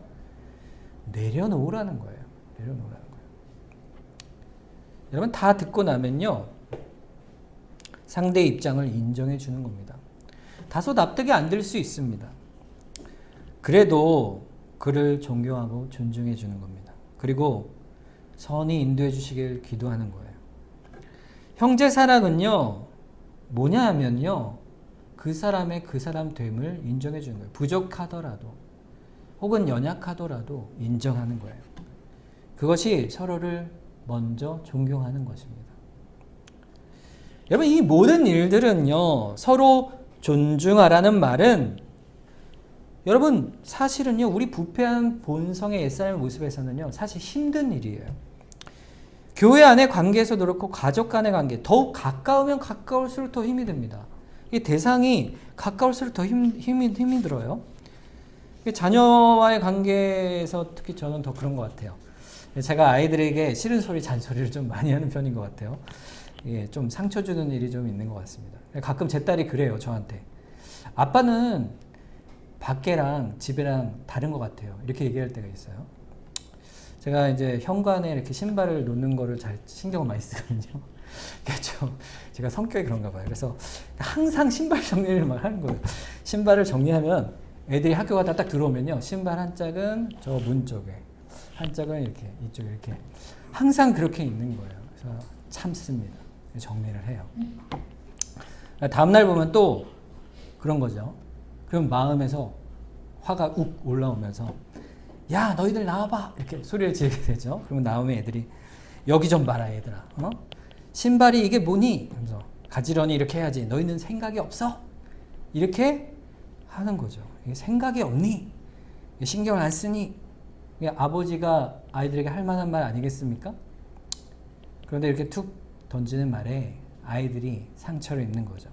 내려놓으라는 거예요. 내려놓으라는 거예요. 여러분, 다 듣고 나면요, 상대의 입장을 인정해 주는 겁니다. 다소 납득이 안 될 수 있습니다. 그래도 그를 존경하고 존중해 주는 겁니다. 그리고 선이 인도해 주시길 기도하는 거예요. 형제 사랑은요, 뭐냐 하면요, 그 사람의 그 사람 됨을 인정해 주는 거예요. 부족하더라도 혹은 연약하더라도 인정하는 거예요. 그것이 서로를 먼저 존경하는 것입니다. 여러분, 이 모든 일들은요, 서로 존중하라는 말은 여러분 사실은요, 우리 부패한 본성의 옛사람의 모습에서는요, 사실 힘든 일이에요. 교회 안의 관계에서도 그렇고 가족 간의 관계, 더욱 가까우면 가까울수록 더 힘이 듭니다. 이 대상이 가까울수록 더 힘이 들어요. 자녀와의 관계에서 특히 저는 더 그런 것 같아요. 제가 아이들에게 싫은 소리, 잔소리를 좀 많이 하는 편인 것 같아요. 예, 좀 상처 주는 일이 좀 있는 것 같습니다. 가끔 제 딸이 그래요, 저한테. 아빠는 밖에랑 집이랑 다른 것 같아요. 이렇게 얘기할 때가 있어요. 제가 이제 현관에 이렇게 신발을 놓는 거를 잘 신경을 많이 쓰거든요. 그렇죠. 제가 성격이 그런가 봐요. 그래서 항상 신발 정리를 막 하는 거예요. 신발을 정리하면 애들이 학교 가다 딱 들어오면요, 신발 한 짝은 저 문 쪽에, 한 짝은 이렇게 이쪽에 이렇게 항상 그렇게 있는 거예요. 그래서 참습니다. 정리를 해요. 다음날 보면 또 그런 거죠. 그럼 마음에서 화가 욱 올라오면서 야, 너희들 나와봐, 이렇게 소리를 지르게 되죠. 그러면 나오면 애들이 여기 좀 봐라 얘들아, 신발이 이게 뭐니? 그러면서 가지런히 이렇게 해야지. 너희는 생각이 없어? 이렇게 하는 거죠. 이게 생각이 없니? 신경을 안 쓰니? 이게 아버지가 아이들에게 할 만한 말 아니겠습니까? 그런데 이렇게 툭 던지는 말에 아이들이 상처를 입는 거죠.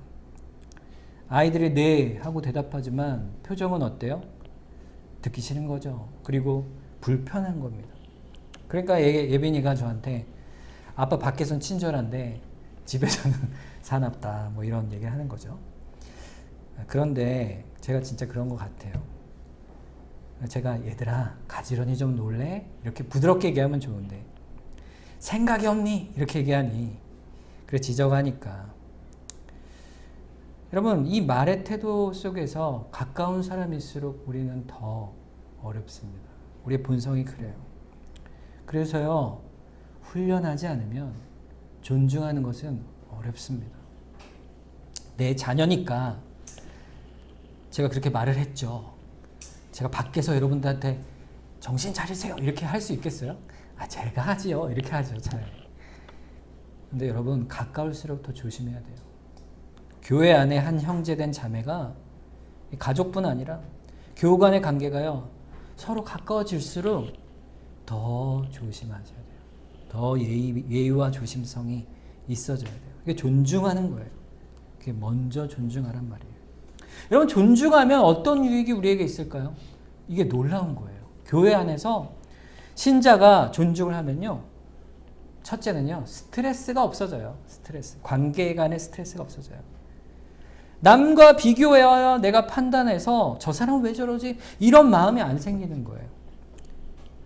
아이들이 네 하고 대답하지만 표정은 어때요? 듣기 싫은 거죠. 그리고 불편한 겁니다. 그러니까 예빈이가 저한테 아빠 밖에선 친절한데 집에서는 사납다, 뭐 이런 얘기를 하는 거죠. 그런데 제가 진짜 그런 것 같아요. 제가 얘들아 가지런히 좀 놀래? 이렇게 부드럽게 얘기하면 좋은데 생각이 없니? 이렇게 얘기하니 그래 지적하니까. 여러분, 이 말의 태도 속에서 가까운 사람일수록 우리는 더 어렵습니다. 우리의 본성이 그래요. 그래서요, 훈련하지 않으면 존중하는 것은 어렵습니다. 내 자녀니까 제가 그렇게 말을 했죠. 제가 밖에서 여러분들한테 정신 차리세요 이렇게 할 수 있겠어요? 제가 하지요. 이렇게 하죠, 차라리. 근데 여러분, 가까울수록 더 조심해야 돼요. 교회 안에 한 형제된 자매가 가족뿐 아니라 교우 간의 관계가요, 서로 가까워질수록 더 조심하셔야 돼요. 더 예의와 조심성이 있어져야 돼요. 이게 존중하는 거예요. 그게 먼저 존중하란 말이에요. 여러분, 존중하면 어떤 유익이 우리에게 있을까요? 이게 놀라운 거예요. 교회 안에서 신자가 존중을 하면요, 첫째는요, 스트레스가 없어져요. 스트레스. 관계 간의 스트레스가 없어져요. 남과 비교해야 내가 판단해서 저 사람은 왜 저러지? 이런 마음이 안 생기는 거예요.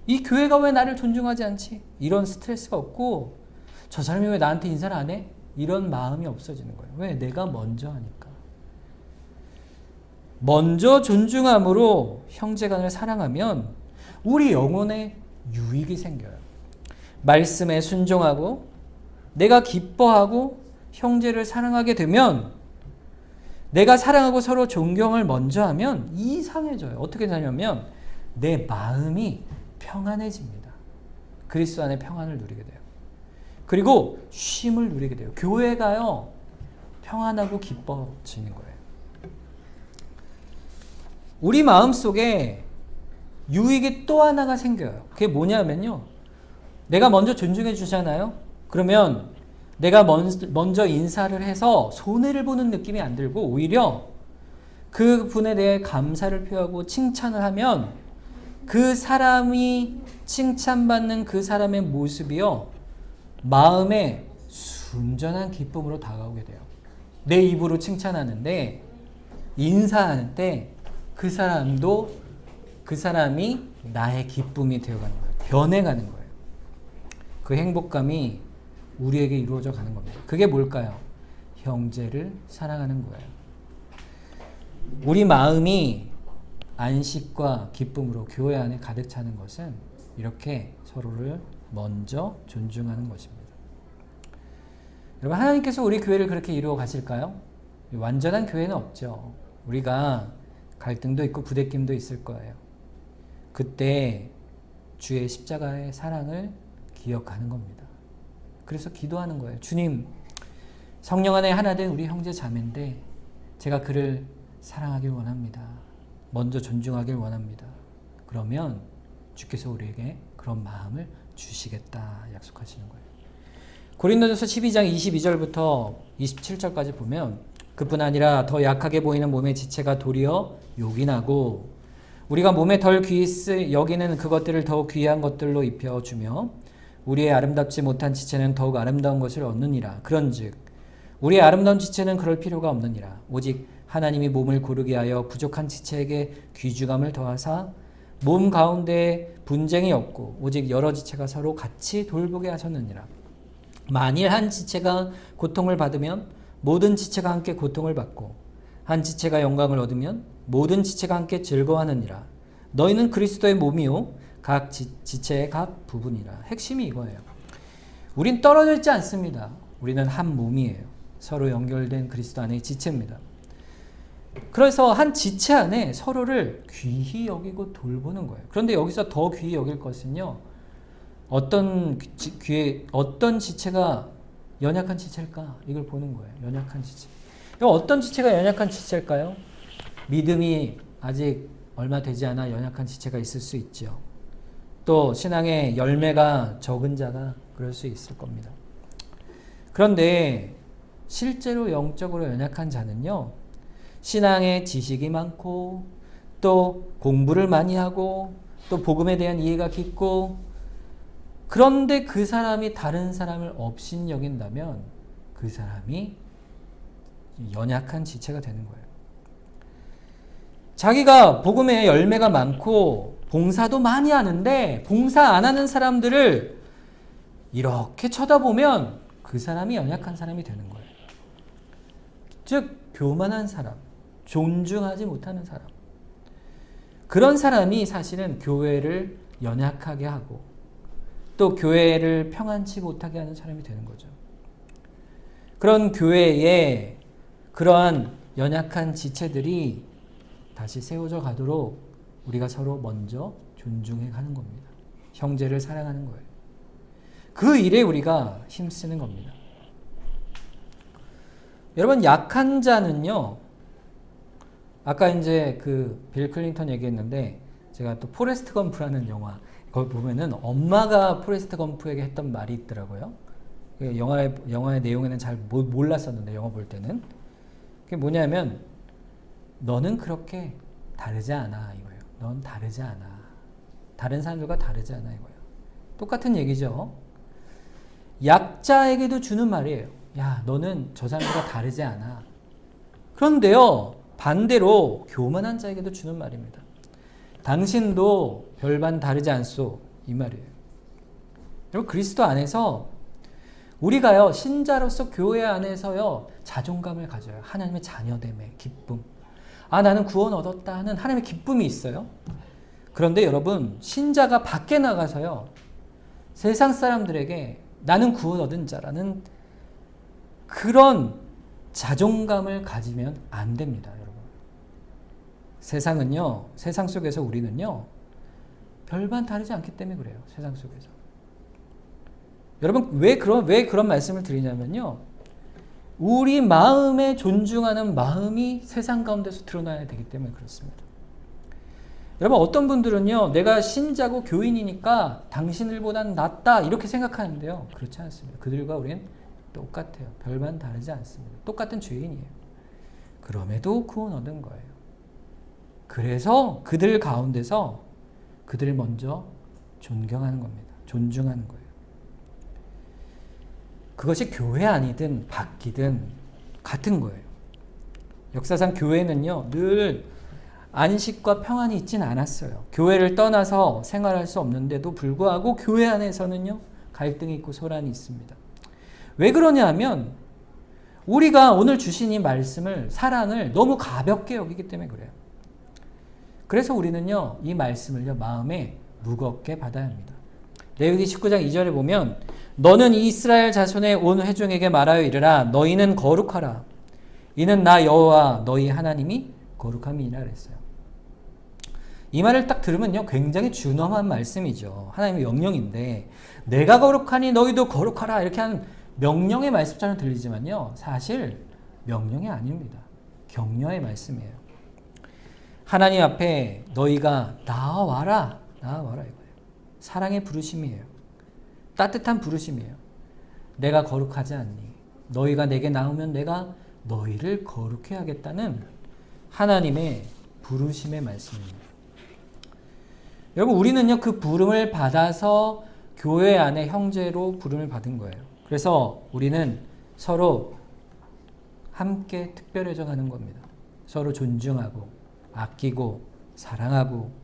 이 교회가 왜 나를 존중하지 않지? 이런 스트레스가 없고, 저 사람이 왜 나한테 인사를 안 해? 이런 마음이 없어지는 거예요. 왜? 내가 먼저 하니까. 먼저 존중함으로 형제간을 사랑하면 우리 영혼에 유익이 생겨요. 말씀에 순종하고 내가 기뻐하고 형제를 사랑하게 되면, 내가 사랑하고 서로 존경을 먼저 하면 이상해져요. 어떻게 되냐면 내 마음이 평안해집니다. 그리스도 안에 평안을 누리게 돼요. 그리고 쉼을 누리게 돼요. 교회가요, 평안하고 기뻐지는 거예요. 우리 마음속에 유익이 또 하나가 생겨요. 그게 뭐냐면요, 내가 먼저 존중해 주잖아요. 그러면 내가 먼저 인사를 해서 손해를 보는 느낌이 안 들고, 오히려 그 분에 대해 감사를 표하고 칭찬을 하면 그 사람이 칭찬받는 그 사람의 모습이요, 마음에 순전한 기쁨으로 다가오게 돼요. 내 입으로 칭찬하는데, 인사하는 때 그 사람도 그 사람이 나의 기쁨이 되어가는 거예요. 변해가는 거예요. 그 행복감이 우리에게 이루어져 가는 겁니다. 그게 뭘까요? 형제를 사랑하는 거예요. 우리 마음이 안식과 기쁨으로 교회 안에 가득 차는 것은 이렇게 서로를 먼저 존중하는 것입니다. 여러분, 하나님께서 우리 교회를 그렇게 이루어 가실까요? 완전한 교회는 없죠. 우리가 갈등도 있고 부대낌도 있을 거예요. 그때 주의 십자가의 사랑을 기억하는 겁니다. 그래서 기도하는 거예요. 주님, 성령 안에 하나 된 우리 형제 자매인데 제가 그를 사랑하길 원합니다. 먼저 존중하길 원합니다. 그러면 주께서 우리에게 그런 마음을 주시겠다 약속하시는 거예요. 고린도전서 12장 22절부터 27절까지 보면 그뿐 아니라 더 약하게 보이는 몸의 지체가 도리어 요긴하고 우리가 몸에 덜 귀히 여기는 그것들을 더욱 귀한 것들로 입혀주며 우리의 아름답지 못한 지체는 더욱 아름다운 것을 얻느니라. 그런즉 우리의 아름다운 지체는 그럴 필요가 없느니라. 오직 하나님이 몸을 고르게 하여 부족한 지체에게 귀중함을 더하사 몸 가운데 분쟁이 없고 오직 여러 지체가 서로 같이 돌보게 하셨느니라. 만일 한 지체가 고통을 받으면 모든 지체가 함께 고통을 받고 한 지체가 영광을 얻으면 모든 지체가 함께 즐거워하느니라. 너희는 그리스도의 몸이요 각 지체의 각 부분이라. 핵심이 이거예요. 우린 떨어져 있지 않습니다. 우리는 한 몸이에요. 서로 연결된 그리스도 안의 지체입니다. 그래서 한 지체 안에 서로를 귀히 여기고 돌보는 거예요. 그런데 여기서 더 귀히 여길 것은요, 어떤 지체가 연약한 지체일까? 이걸 보는 거예요. 연약한 지체. 어떤 지체가 연약한 지체일까요? 믿음이 아직 얼마 되지 않아 연약한 지체가 있을 수 있죠. 또 신앙의 열매가 적은 자가 그럴 수 있을 겁니다. 그런데 실제로 영적으로 연약한 자는요, 신앙의 지식이 많고 또 공부를 많이 하고 또 복음에 대한 이해가 깊고, 그런데 그 사람이 다른 사람을 업신여긴다면 그 사람이 연약한 지체가 되는 거예요. 자기가 복음에 열매가 많고 봉사도 많이 하는데 봉사 안 하는 사람들을 이렇게 쳐다보면 그 사람이 연약한 사람이 되는 거예요. 즉 교만한 사람, 존중하지 못하는 사람, 그런 사람이 사실은 교회를 연약하게 하고 또 교회를 평안치 못하게 하는 사람이 되는 거죠. 그런 교회에 그러한 연약한 지체들이 다시 세워져 가도록 우리가 서로 먼저 존중해 가는 겁니다. 형제를 사랑하는 거예요. 그 일에 우리가 힘쓰는 겁니다. 여러분, 약한 자는요, 아까 이제 그 빌 클린턴 얘기했는데 제가 또 포레스트 검프라는 영화, 거기 보면은 엄마가 포레스트 검프에게 했던 말이 있더라고요. 영화의 내용에는 잘 몰랐었는데 영화 볼 때는 그게 뭐냐면 너는 그렇게 다르지 않아 이거예요. 넌 다르지 않아. 다른 사람들과 다르지 않아 이거예요. 똑같은 얘기죠. 약자에게도 주는 말이에요. 야, 너는 저 사람들과 다르지 않아. 그런데요, 반대로 교만한 자에게도 주는 말입니다. 당신도 별반 다르지 않소 이 말이에요. 여러분, 그리스도 안에서 우리가요, 신자로서 교회 안에서요, 자존감을 가져요. 하나님의 자녀됨의 기쁨. 아, 나는 구원 얻었다 하는 하나님의 기쁨이 있어요. 그런데 여러분, 신자가 밖에 나가서요, 세상 사람들에게 나는 구원 얻은 자라는 그런 자존감을 가지면 안 됩니다, 여러분. 세상은요, 세상 속에서 우리는요, 별반 다르지 않기 때문에 그래요, 세상 속에서. 여러분, 왜 그런 말씀을 드리냐면요, 우리 마음에 존중하는 마음이 세상 가운데서 드러나야 되기 때문에 그렇습니다. 여러분, 어떤 분들은요, 내가 신자고 교인이니까 당신들보단 낫다 이렇게 생각하는데요, 그렇지 않습니다. 그들과 우리는 똑같아요. 별반 다르지 않습니다. 똑같은 죄인이에요. 그럼에도 구원 얻은 거예요. 그래서 그들 가운데서 그들을 먼저 존경하는 겁니다. 존중하는 거예요. 그것이 교회 아니든 밖이든 같은 거예요. 역사상 교회는요, 늘 안식과 평안이 있진 않았어요. 교회를 떠나서 생활할 수 없는데도 불구하고 교회 안에서는요, 갈등이 있고 소란이 있습니다. 왜 그러냐 하면 우리가 오늘 주신 이 말씀을, 사랑을 너무 가볍게 여기기 때문에 그래요. 그래서 우리는요, 이 말씀을요, 마음에 무겁게 받아야 합니다. 레위기 19장 2절에 보면 너는 이스라엘 자손의 온 회중에게 말하여 이르라 너희는 거룩하라 이는 나 여호와 너희 하나님이 거룩함이니라 그랬어요. 이 말을 딱 들으면요 굉장히 준엄한 말씀이죠. 하나님의 명령인데 내가 거룩하니 너희도 거룩하라 이렇게 하는 명령의 말씀처럼 들리지만요 사실 명령이 아닙니다. 격려의 말씀이에요. 하나님 앞에 너희가 나와라 이거예요. 사랑의 부르심이에요. 따뜻한 부르심이에요. 내가 거룩하지 않니? 너희가 내게 나오면 내가 너희를 거룩해 하겠다는 하나님의 부르심의 말씀입니다. 여러분 우리는요 그 부름을 받아서 교회 안에 형제로 부름을 받은 거예요. 그래서 우리는 서로 함께 특별해져 가는 겁니다. 서로 존중하고 아끼고 사랑하고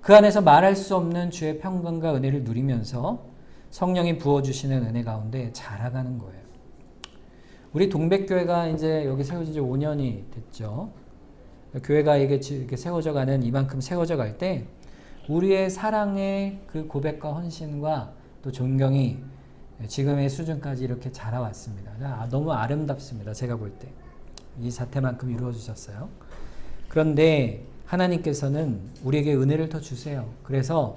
그 안에서 말할 수 없는 주의 평강과 은혜를 누리면서 성령이 부어주시는 은혜 가운데 자라가는 거예요. 우리 동백교회가 이제 여기 세워진 지 5년이 됐죠. 교회가 이게 세워져 가는 이만큼 세워져 갈 때 우리의 사랑의 그 고백과 헌신과 또 존경이 지금의 수준까지 이렇게 자라왔습니다. 너무 아름답습니다. 제가 볼 때. 이 사태만큼 이루어지셨어요. 그런데 하나님께서는 우리에게 은혜를 더 주세요. 그래서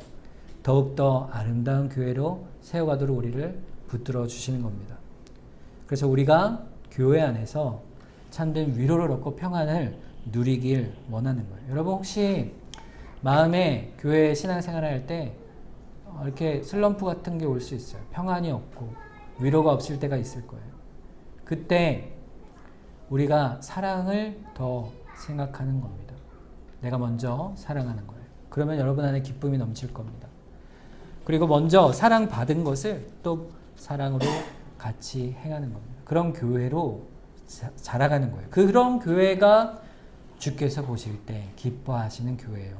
더욱더 아름다운 교회로 세워가도록 우리를 붙들어 주시는 겁니다. 그래서 우리가 교회 안에서 참된 위로를 얻고 평안을 누리길 원하는 거예요. 여러분 혹시 마음에 교회 신앙생활을 할 때 이렇게 슬럼프 같은 게 올 수 있어요. 평안이 없고 위로가 없을 때가 있을 거예요. 그때 우리가 사랑을 더 생각하는 겁니다. 내가 먼저 사랑하는 거예요. 그러면 여러분 안에 기쁨이 넘칠 겁니다. 그리고 먼저 사랑받은 것을 또 사랑으로 같이 행하는 겁니다. 그런 교회로 자라가는 거예요. 그런 교회가 주께서 보실 때 기뻐하시는 교회예요.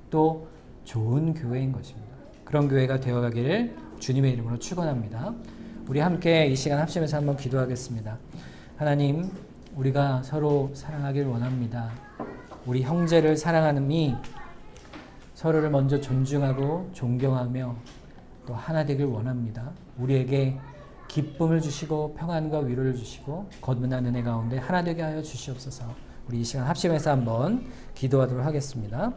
또 좋은 교회인 것입니다. 그런 교회가 되어가기를 주님의 이름으로 축원합니다. 우리 함께 이 시간 합심해서 한번 기도하겠습니다. 하나님, 우리가 서로 사랑하길 원합니다. 우리 형제를 사랑하는이 서로를 먼저 존중하고 존경하며 또 하나 되길 원합니다. 우리에게 기쁨을 주시고 평안과 위로를 주시고 거듭난 은혜 가운데 하나 되게 하여 주시옵소서. 우리 이 시간 합심해서 한번 기도하도록 하겠습니다.